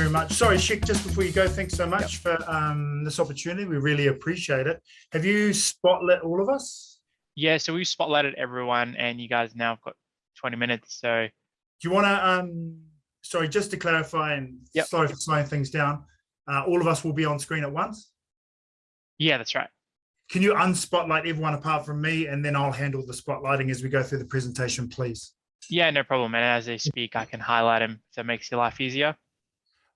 very much. Sorry, Sheik, just before you go, thanks so much for this opportunity. We really appreciate it. Have you spotlit all of us? Yeah, so we've spotlighted everyone, and you guys now have got 20 minutes. So do you want to, sorry, just to clarify, and sorry for slowing things down, all of us will be on screen at once? Yeah, that's right. Can you unspotlight everyone apart from me, and then I'll handle the spotlighting as we go through the presentation, please? Yeah, no problem. And as they speak, I can highlight them so it makes your life easier.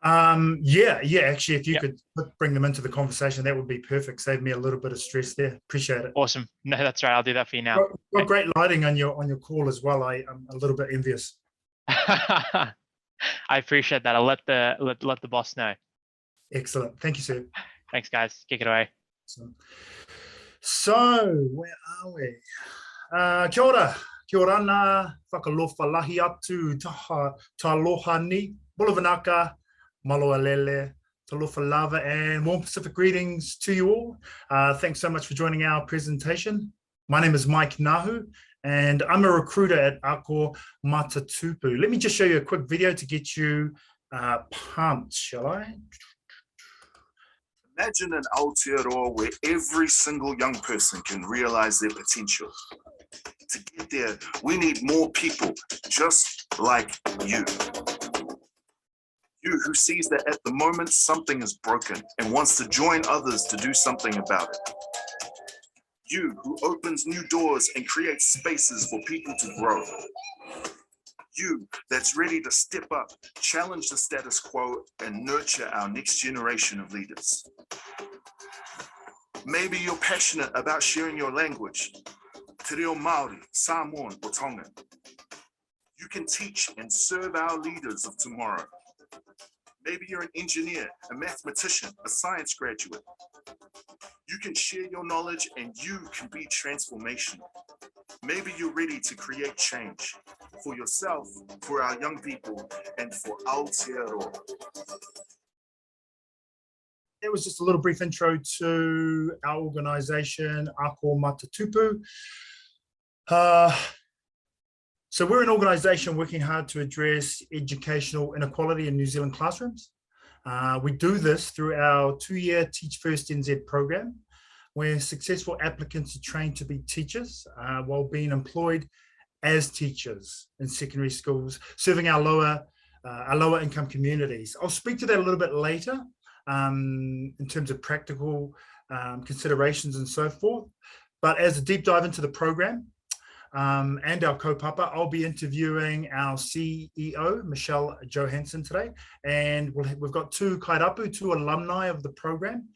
Yeah, actually, if you could bring them into the conversation, that would be perfect. Save me a little bit of stress there. Appreciate it. Awesome. No, that's right. I'll do that for you now. Got great lighting on your call as well. I'm a little bit envious. I appreciate that. I'll let the boss know. Excellent. Thank you, sir. Thanks, guys. Kick it away. So, where are we? Kia ora. Kia ora nā whakalofa lahi atu ta aloha ni. Bulavanaka, maloalele, talofa lava, and warm Pacific greetings to you all. Thanks so much for joining our presentation. My name is Mike Nahu, and I'm a recruiter at Ako Mātātupu. Let me just show you a quick video to get you pumped, shall I? Imagine an Aotearoa where every single young person can realize their potential. To get there, we need more people just like you. You who sees that at the moment something is broken and wants to join others to do something about it. You who opens new doors and creates spaces for people to grow. You that's ready to step up, challenge the status quo, and nurture our next generation of leaders. Maybe you're passionate about sharing your language, te reo Māori, Samoan, or Tongan. You can teach and serve our leaders of tomorrow. Maybe you're an engineer, a mathematician, a science graduate. You can share your knowledge and you can be transformational. Maybe you're ready to create change for yourself, for our young people, and for Aotearoa. That was just a little brief intro to our organisation, Ako Mātātupu. So we're an organisation working hard to address educational inequality in New Zealand classrooms. We do this through our 2-year Teach First NZ program, where successful applicants are trained to be teachers while being employed as teachers in secondary schools, serving our lower income communities. I'll speak to that a little bit later in terms of practical considerations and so forth. But as a deep dive into the program, and our kaupapa, I'll be interviewing our CEO, Michelle Johansson, today. And we've got two kairapu, two alumni of the program,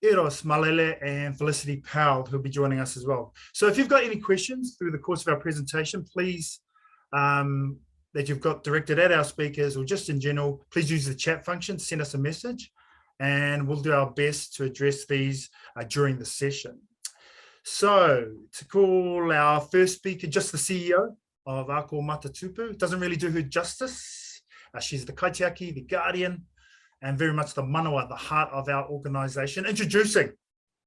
Eros Malele and Felicity Powell, who'll be joining us as well. So if you've got any questions through the course of our presentation, please, that you've got directed at our speakers or just in general, please use the chat function, send us a message, and we'll do our best to address these during the session. So to call our first speaker, just the CEO of Ako Mātātupu, doesn't really do her justice. She's the kaitiaki, the guardian, and very much the manawa, the heart of our organisation. Introducing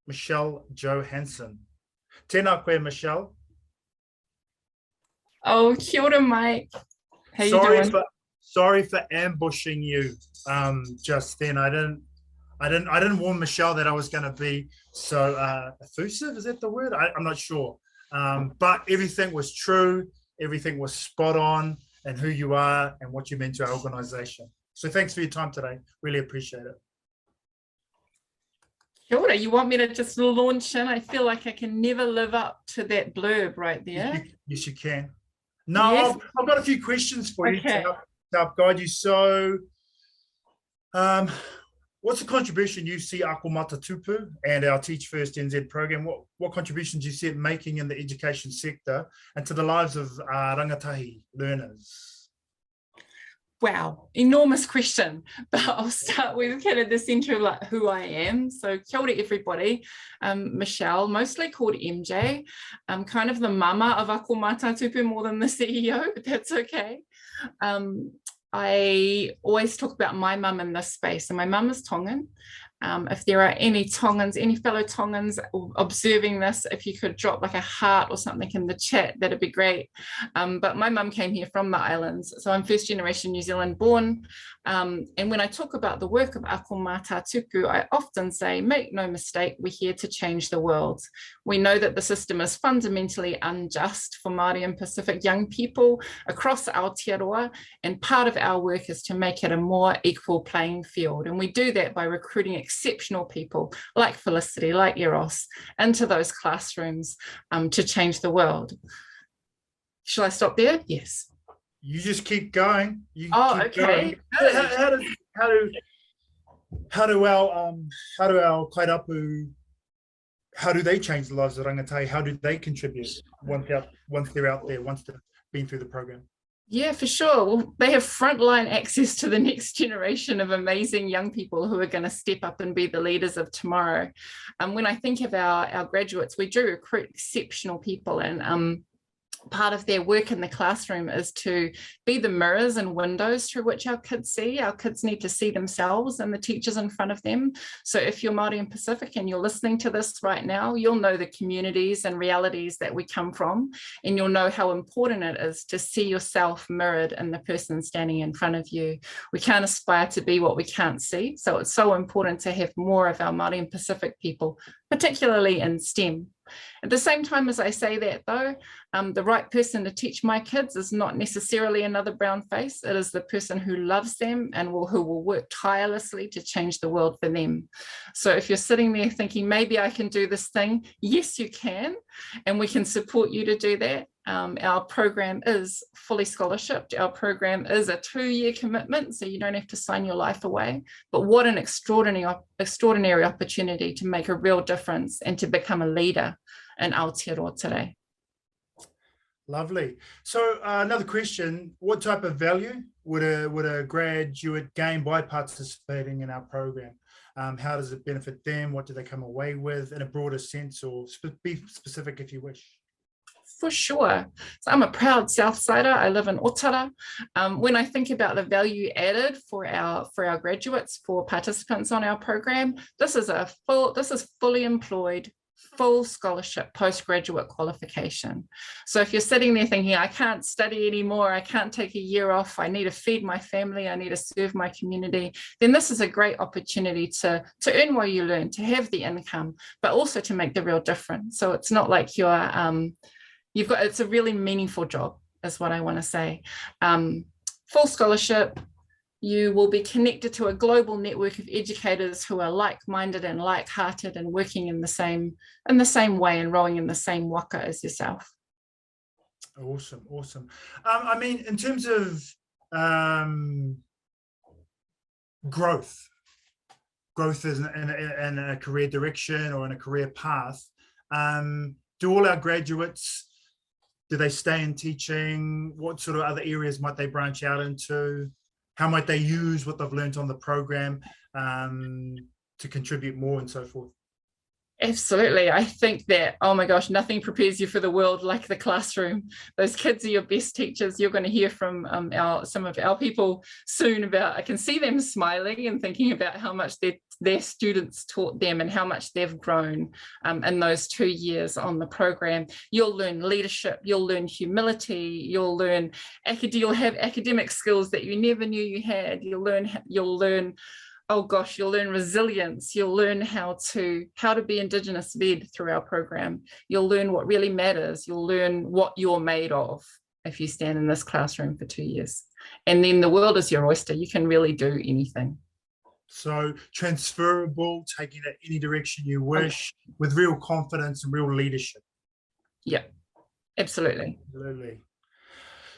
Michelle Johansson. Tēnā koe, Michelle. Oh, kia ora, Mike. How you doing? Sorry for ambushing you just then. I didn't warn Michelle that I was going to be so effusive. Is that the word? I'm not sure. But everything was true. Everything was spot on, and who you are and what you meant to our organisation. So thanks for your time today. Really appreciate it. Kia ora. You want me to just launch in? I feel like I can never live up to that blurb right there. Yes, you can. No, yes. I've got a few questions for you to help guide you. So, what's the contribution you see Ako Mātātupu and our Teach First NZ program? What contributions do you see it making in the education sector and to the lives of rangatahi learners? Wow, enormous question, but I'll start with kind of the centre of like who I am. So kia ora everybody, Michelle, mostly called MJ. I'm kind of the mama of Ako Mātātupu more than the CEO, but that's okay. I always talk about my mum in this space, and my mum is Tongan. If there are any Tongans, any fellow Tongans observing this, if you could drop like a heart or something in the chat, that'd be great. But my mum came here from the islands, so I'm first generation New Zealand born. And when I talk about the work of Ako Mātātupu, I often say, make no mistake, we're here to change the world. We know that the system is fundamentally unjust for Māori and Pacific young people across Aotearoa, and part of our work is to make it a more equal playing field. And we do that by recruiting exceptional people like Felicity, like Eros, into those classrooms to change the world. Shall I stop there? Yes. You just keep going. You Oh, keep okay. Going. How do our kairapu, how do they change the lives of rangatau? How do they contribute once they're out there, once they've been through the program? Yeah, for sure. Well, they have frontline access to the next generation of amazing young people who are going to step up and be the leaders of tomorrow. When I think of our graduates, we do recruit exceptional people, and part of their work in the classroom is to be the mirrors and windows through which our kids see. Our kids need to see themselves and the teachers in front of them. So if you're Māori and Pacific and you're listening to this right now, you'll know the communities and realities that we come from, and you'll know how important it is to see yourself mirrored in the person standing in front of you. We can't aspire to be what we can't see. So it's so important to have more of our Māori and Pacific people, particularly in STEM. At the same time as I say that, though, the right person to teach my kids is not necessarily another brown face. It is the person who loves them and who will work tirelessly to change the world for them. So if you're sitting there thinking, maybe I can do this thing, yes, you can, and we can support you to do that. Our program is fully scholarshiped. Our program is a 2-year commitment, so you don't have to sign your life away. But what an extraordinary opportunity to make a real difference and to become a leader in Aotearoa today. Lovely. So another question, what type of value would a graduate gain by participating in our program? How does it benefit them? What do they come away with in a broader sense, or be specific if you wish? For sure. So I'm a proud Southsider. I live in Otara. When I think about the value added for our graduates, for participants on our program, this is fully employed, full scholarship postgraduate qualification. So if you're sitting there thinking, I can't study anymore, I can't take a year off, I need to feed my family, I need to serve my community, then this is a great opportunity to earn while you learn, to have the income, but also to make the real difference. So it's not like it's a really meaningful job, is what I want to say. Full scholarship, you will be connected to a global network of educators who are like-minded and like-hearted and working in the same way and rowing in the same waka as yourself. Awesome. I mean, in terms of growth is in a career direction or in a career path, do all our graduates, do they stay in teaching? What sort of other areas might they branch out into? How might they use what they've learned on the program to contribute more and so forth? Absolutely. I think that, oh my gosh, nothing prepares you for the world like the classroom. Those kids are your best teachers. You're going to hear from some of our people soon about, I can see them smiling and thinking about how much their students taught them and how much they've grown in those 2 years on the program. You'll learn leadership, you'll learn humility, you'll have academic skills that you never knew you had. You'll learn oh gosh, you'll learn resilience. You'll learn how to be Indigenous led through our program. You'll learn what really matters. You'll learn what you're made of if you stand in this classroom for 2 years. And then the world is your oyster. You can really do anything. So transferable, taking it any direction you wish, with real confidence and real leadership. Yeah, absolutely. Absolutely.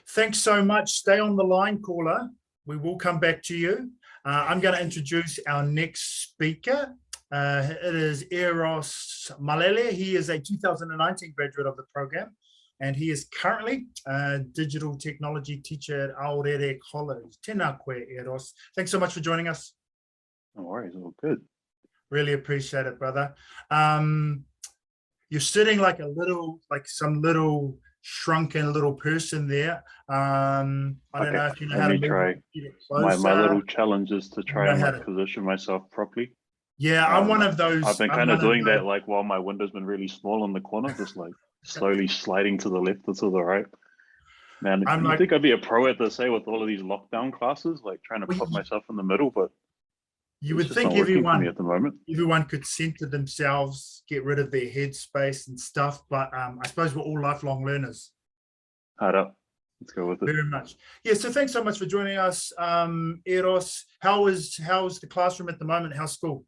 Thanks so much. Stay on the line, caller. We will come back to you. I'm going to introduce our next speaker. It is Eros Malele. He is a 2019 graduate of the program, and he is currently a digital technology teacher at Aorere College. Tēnā koe, Eros. Thanks so much for joining us. No worries, all good. Really appreciate it, brother. You're sitting like some little shrunken little person there. I don't know if you know how to try. My little challenge is to try and position myself properly. Yeah, I'm one of those. I've been kind of doing that like while my window's been really small in the corner, just like slowly sliding to the left or to the right. Man, I'm you like, think I'd be a pro at this, with all of these lockdown classes, like trying to Well, put myself in the middle, but you it's would just think not working for me at the moment. everyone could center themselves, get rid of their head space and stuff, but I suppose we're all lifelong learners. Hard up. Let's go with it. Very much. Yeah, so thanks so much for joining us, Eros. How is the classroom at the moment? How's school?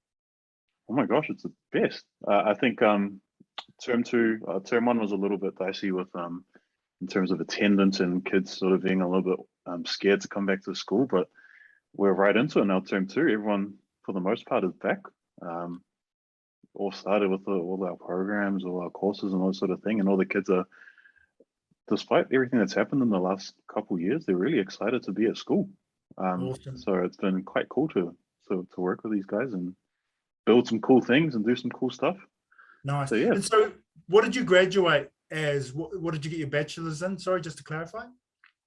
Oh my gosh, it's the best. I think term 1 was a little bit dicey with in terms of attendance and kids sort of being a little bit scared to come back to school, but we're right into it now. Term 2, everyone for the most part is back. All started with all our programs, all our courses and all that sort of thing, and all the kids are, despite everything that's happened in the last couple of years, they're really excited to be at school. Awesome. So it's been quite cool to work with these guys and build some cool things and do some cool stuff. Nice. So, yeah. And so what did you graduate as? What did you get your bachelor's in? Sorry, just to clarify.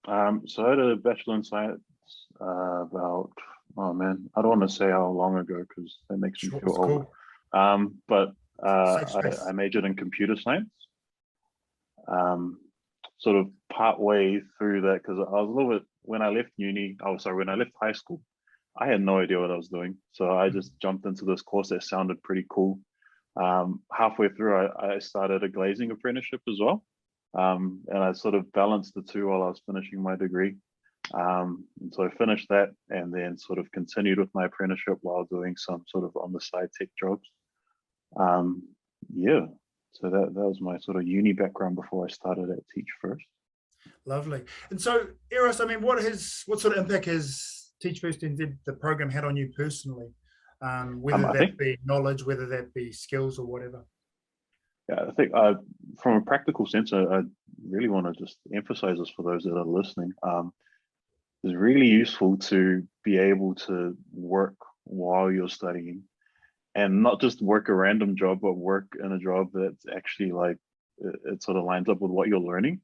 So I had a Bachelor in Science about, oh man, I don't want to say how long ago because that makes me feel old. Cool. But I majored in computer science. Sort of part way through that, because I was a little bit, when I left high school, I had no idea what I was doing. So I just jumped into this course that sounded pretty cool. Halfway through, I started a glazing apprenticeship as well. And I sort of balanced the two while I was finishing my degree. And so I finished that and then sort of continued with my apprenticeship while doing some sort of on the side tech jobs. Yeah. So that was my sort of uni background before I started at Teach First. Lovely. And so, Eros, I mean, what sort of impact has Teach First NZ, the program, had on you personally? Whether that be knowledge, whether that be skills or whatever. Yeah, I think from a practical sense, I really want to just emphasize this for those that are listening. It's really useful to be able to work while you're studying. And not just work a random job, but work in a job that's actually like, it sort of lines up with what you're learning.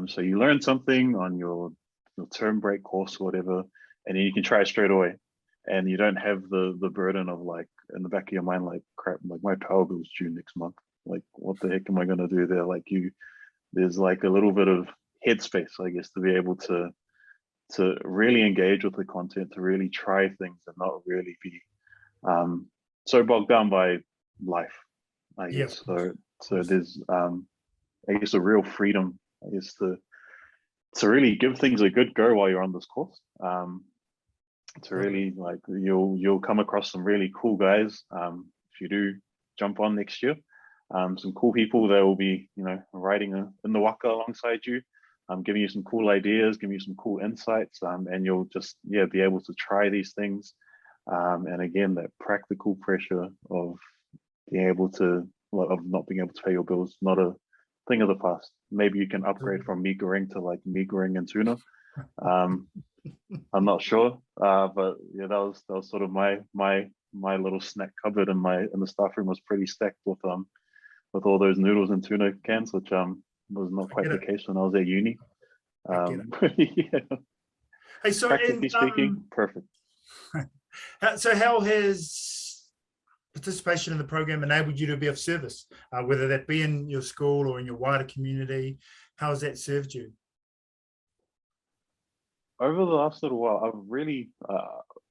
So you learn something on your term break course or whatever, and then you can try it straight away. And you don't have the burden of like, in the back of your mind, like, crap, like my power bill's due next month. Like, what the heck am I going to do there? Like there's like a little bit of headspace, I guess, to be able to really engage with the content, to really try things and not really be, so bogged down by life, I guess. Yeah, so there's I guess a real freedom, I guess, to really give things a good go while you're on this course. To really, like, you'll come across some really cool guys if you do jump on next year. Some cool people that will be, riding in the waka alongside you, giving you some cool ideas, giving you some cool insights, and you'll just be able to try these things. And again, that practical pressure of being able to, of not being able to pay your bills, not a thing of the past. Maybe you can upgrade from mee goreng to like mee goreng and tuna. I'm not sure, but yeah, that was sort of my little snack cupboard in the staff room was pretty stacked with all those noodles and tuna cans, which was not quite the case when I was at uni. Yeah. Hey, so practically speaking, perfect. So how has participation in the program enabled you to be of service, whether that be in your school or in your wider community? How has that served you? Over the last little while, I've really,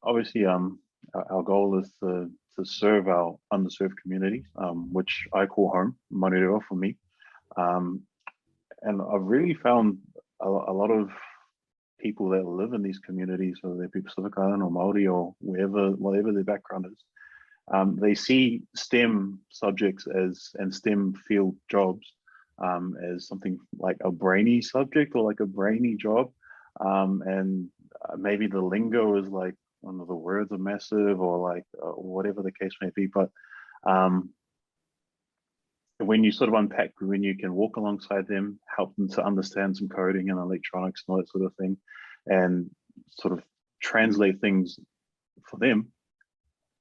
obviously, our goal is to serve our underserved communities, which I call home, Manurewa for me. And I've really found a lot of people that live in these communities, whether they be Pacific Island or Māori or whatever their background is, they see STEM subjects and STEM field jobs as something like a brainy subject or like a brainy job. And maybe the lingo is like, one of the words are massive or like whatever the case may be. But when you sort of unpack, when you can walk alongside them, help them to understand some coding and electronics and all that sort of thing, and sort of translate things for them,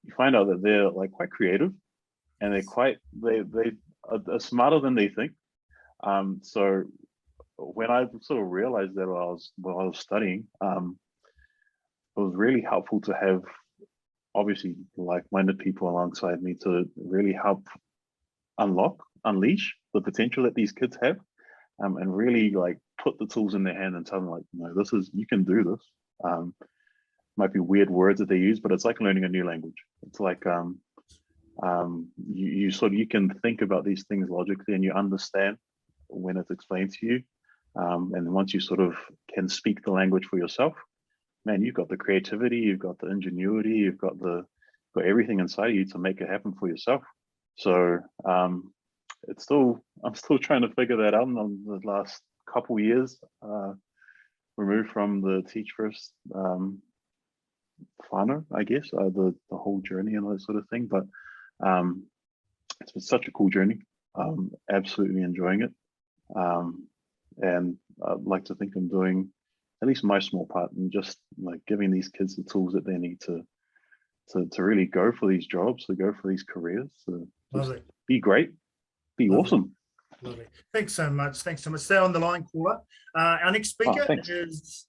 you find out that they're like quite creative and they are smarter than they think. So when I sort of realized that while I was studying, it was really helpful to have obviously like-minded people alongside me to really help unleash the potential that these kids have. and really like put the tools in their hand and tell them like, no, this is, you can do this. Might be weird words that they use, but it's like learning a new language. It's like you can think about these things logically and you understand when it's explained to you. And once you sort of can speak the language for yourself, man, you've got the creativity, you've got the ingenuity, you've got everything inside of you to make it happen for yourself. So I'm still trying to figure that out in the last couple years, removed from the Teach First whānau, I guess, the whole journey and that sort of thing. But it's been such a cool journey. Absolutely enjoying it. And I'd like to think I'm doing at least my small part in just like giving these kids the tools that they need to really go for these jobs, to go for these careers, to be great, be awesome. Lovely. Thanks so much. Stay on the line, caller. Our next speaker is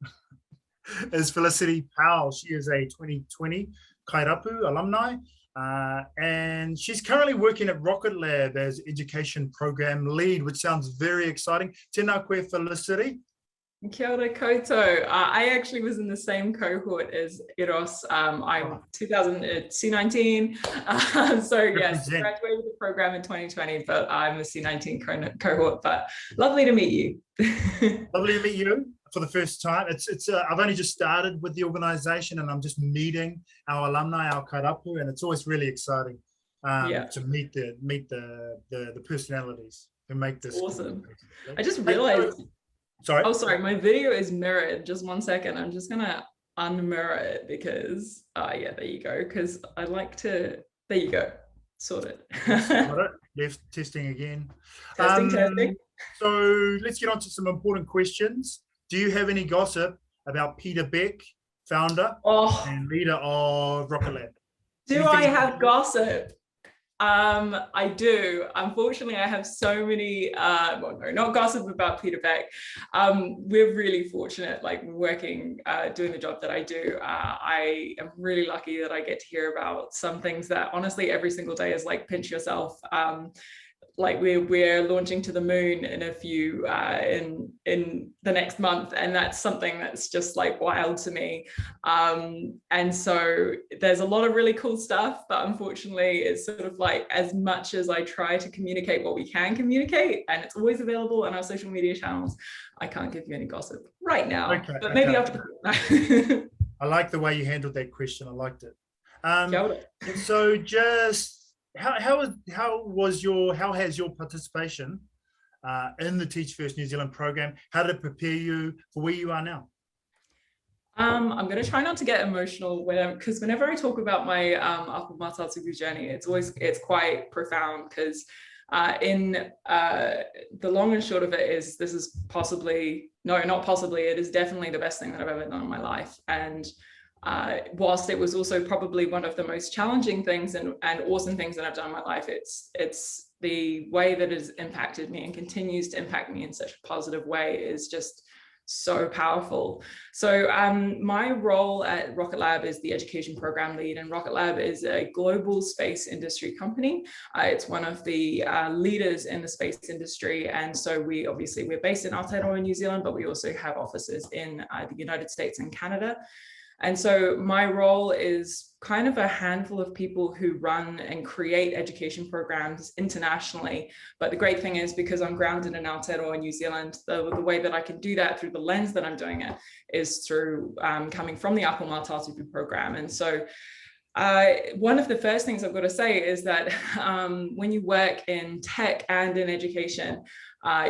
Felicity Powell. She is a 2020 Kairapu alumni, and she's currently working at Rocket Lab as education program lead, which sounds very exciting. Tēnā koe, Felicity. Kia ora koutou. I actually was in the same cohort as Eros. I'm 2000 C19. So yes, graduated the program in 2020, but I'm a C19 cohort. But lovely to meet you. Lovely to meet you for the first time. I've only just started with the organization, and I'm just meeting our alumni, our kairapu, and it's always really exciting to meet the personalities who make this awesome. I just realized. Sorry. Oh, sorry. My video is mirrored. Just 1 second. I'm just gonna unmirror it because yeah, there you go. Because I like to. There you go. Sorted. Got it. Left testing again. Testing. So let's get on to some important questions. Do you have any gossip about Peter Beck, founder and leader of Rocket Lab? Do I have gossip? I do. Unfortunately, I have so many, well, no, not gossip about Peter Beck. We're really fortunate, like working, doing the job that I do. I am really lucky that I get to hear about some things that honestly every single day is like pinch yourself. Like we're launching to the moon in a few in the next month, and that's something that's just like wild to me. And so there's a lot of really cool stuff, but unfortunately it's sort of like, as much as I try to communicate what we can communicate, and it's always available on our social media channels, I can't give you any gossip right now. But maybe after the I like the way you handled that question. I liked it. So just how has your participation in the Teach First New Zealand program, how did it prepare you for where you are now? I'm going to try not to get emotional because whenever I talk about my Ako Mātātupu journey, it's quite profound, because in the long and short of it is, this is possibly, no, not possibly, it is definitely the best thing that I've ever done in my life. And whilst it was also probably one of the most challenging things and awesome things that I've done in my life, it's the way that it has impacted me and continues to impact me in such a positive way is just so powerful. So my role at Rocket Lab is the education program lead, and Rocket Lab is a global space industry company. It's one of the leaders in the space industry, and so we're based in Aotearoa, New Zealand, but we also have offices in the United States and Canada. And so my role is kind of a handful of people who run and create education programs internationally. But the great thing is, because I'm grounded in Aotearoa, New Zealand, the way that I can do that through the lens that I'm doing it is through coming from the Ako Mātātupu program. And so one of the first things I've got to say is that when you work in tech and in education,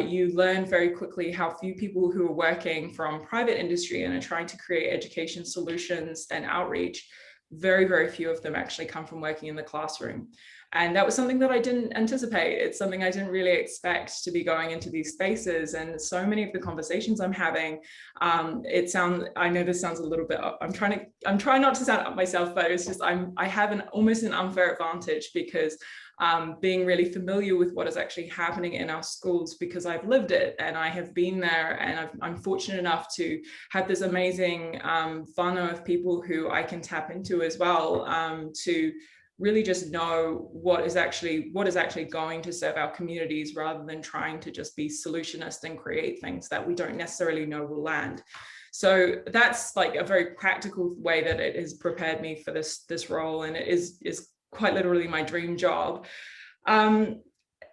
you learn very quickly how few people who are working from private industry and are trying to create education solutions and outreach, very, very few of them actually come from working in the classroom. And that was something that I didn't anticipate. It's something I didn't really expect to be going into these spaces. And so many of the conversations I'm having, I know this sounds a little bit, I'm trying not to sound up myself, but it's just, I have almost an unfair advantage, because being really familiar with what is actually happening in our schools, because I've lived it and I have been there, and I'm fortunate enough to have this amazing whānau of people who I can tap into as well, to really just know what is actually going to serve our communities, rather than trying to just be solutionist and create things that we don't necessarily know will land. So that's like a very practical way that it has prepared me for this role, and it is quite literally my dream job.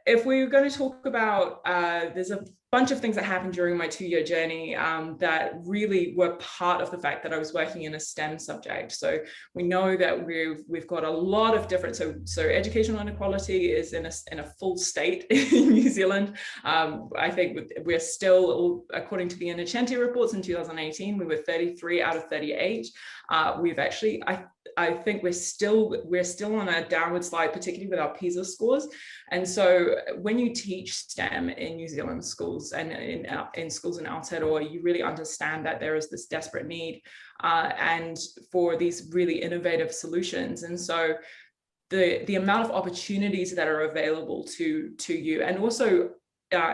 If we're going to talk about, there's a bunch of things that happened during my 2-year journey that really were part of the fact that I was working in a STEM subject. So we know that we've got a lot of different, so educational inequality is in a full state in New Zealand. I think we're still, according to the Internship reports in 2018, we were 33 out of 38. We've actually, I think we're still on a downward slide, particularly with our PISA scores. And so when you teach STEM in New Zealand schools and in schools in Aotearoa, you really understand that there is this desperate need and for these really innovative solutions. And so the amount of opportunities that are available to you, and also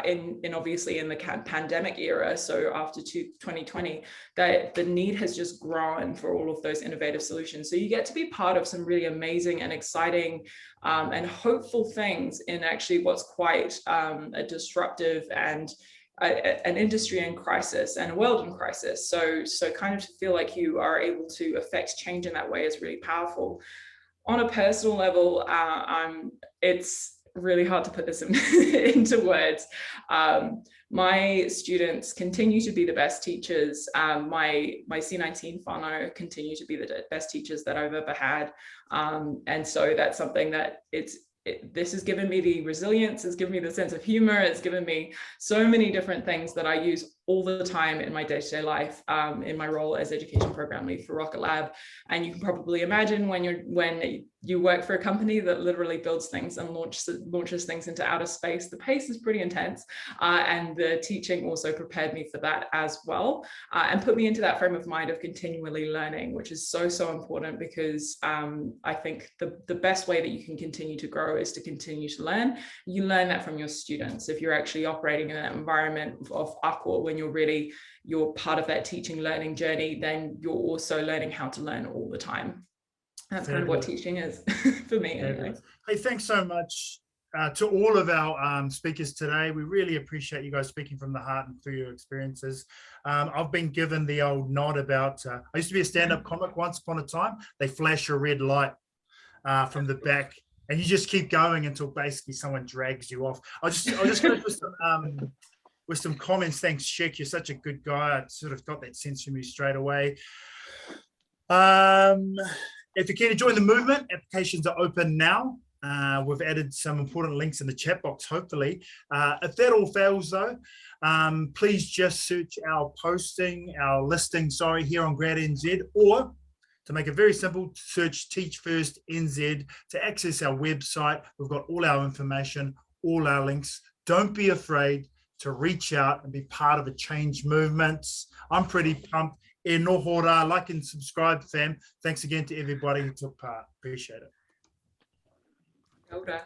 in obviously in the pandemic era, so after 2020, that the need has just grown for all of those innovative solutions. So you get to be part of some really amazing and exciting and hopeful things in actually what's quite a disruptive and an industry in crisis and a world in crisis. So kind of to feel like you are able to affect change in that way is really powerful. On a personal level, it's really hard to put this into words. My students continue to be the best teachers. My C19 whānau continue to be the best teachers that I've ever had. And so that's something that this has given me the resilience, it's given me the sense of humor, it's given me so many different things that I use all the time in my day-to-day life, in my role as education program lead for Rocket Lab. And you can probably imagine when you work for a company that literally builds things and launches things into outer space, the pace is pretty intense. And the teaching also prepared me for that as well, and put me into that frame of mind of continually learning, which is so important, because I think the best way that you can continue to grow is to continue to learn. You learn that from your students. If you're actually operating in an environment of Ako, when you're part of that teaching learning journey, then you're also learning how to learn all the time. That's kind of what teaching is for me anyway. Hey, thanks so much to all of our speakers today. We really appreciate you guys speaking from the heart and through your experiences. I've been given the old nod about, I used to be a stand-up comic once upon a time. They flash a red light from the back, and you just keep going until basically someone drags you off. I'll just go with some comments. Thanks, Sheik. You're such a good guy. I sort of got that sense from you straight away. If you're keen to join the movement, applications are open now. We've added some important links in the chat box, hopefully. If that all fails though, please just search our listing, here on Grad NZ, or to make it very simple, search Teach First NZ to access our website. We've got all our information, all our links. Don't be afraid to reach out and be part of a change movement. I'm pretty pumped. E noho rā, like and subscribe, fam. Thanks again to everybody who took part. Appreciate it. Kia ora.